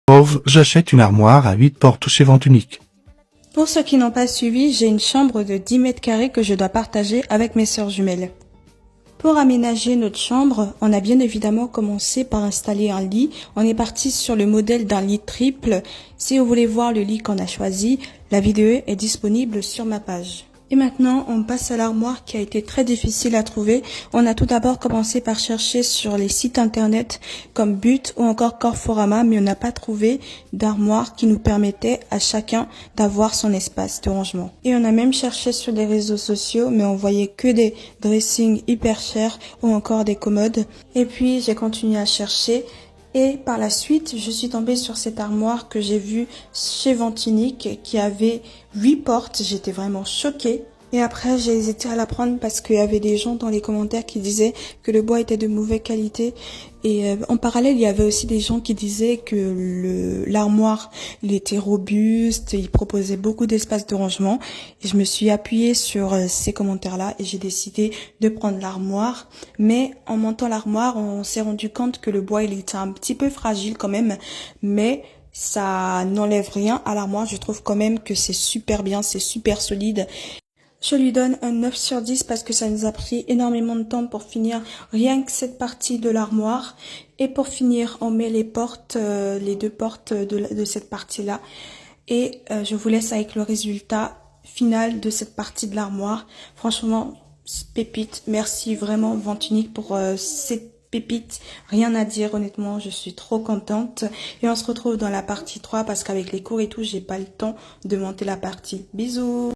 Pauvre, j'achète une armoire à 8 portes chez Vente Unique. Pour ceux qui n'ont pas suivi, j'ai une chambre de 10 mètres carrés que je dois partager avec mes sœurs jumelles. Pour aménager notre chambre, on a bien évidemment commencé par installer un lit. On est parti sur le modèle d'un lit triple. Si vous voulez voir le lit qu'on a choisi, la vidéo est disponible sur ma page. Et maintenant, on passe à l'armoire qui a été très difficile à trouver. On a tout d'abord commencé par chercher sur les sites internet comme But ou encore Corforama, mais on n'a pas trouvé d'armoire qui nous permettait à chacun d'avoir son espace de rangement. Et on a même cherché sur les réseaux sociaux, mais on voyait que des dressings hyper chers ou encore des commodes. Et puis, j'ai continué à chercher. Et par la suite, je suis tombée sur cette armoire que j'ai vue chez Vente Unique qui avait 8 portes. J'étais vraiment choquée. Et après, j'ai hésité à la prendre parce qu'il y avait des gens dans les commentaires qui disaient que le bois était de mauvaise qualité. Et en parallèle, il y avait aussi des gens qui disaient que l'armoire, il était robuste, il proposait beaucoup d'espace de rangement. Et je me suis appuyée sur ces commentaires-là et j'ai décidé de prendre l'armoire. Mais en montant l'armoire, on s'est rendu compte que le bois, il était un petit peu fragile quand même. Mais ça n'enlève rien à l'armoire. Je trouve quand même que c'est super bien, c'est super solide. Je lui donne un 9 sur 10 parce que ça nous a pris énormément de temps pour finir rien que cette partie de l'armoire. Et pour finir, on met les portes, les deux portes de cette partie-là. Et je vous laisse avec le résultat final de cette partie de l'armoire. Franchement, pépite. Merci vraiment Vente Unique pour cette pépite. Rien à dire, honnêtement, je suis trop contente. Et on se retrouve dans la partie 3 parce qu'avec les cours et tout, j'ai pas le temps de monter la partie. Bisous!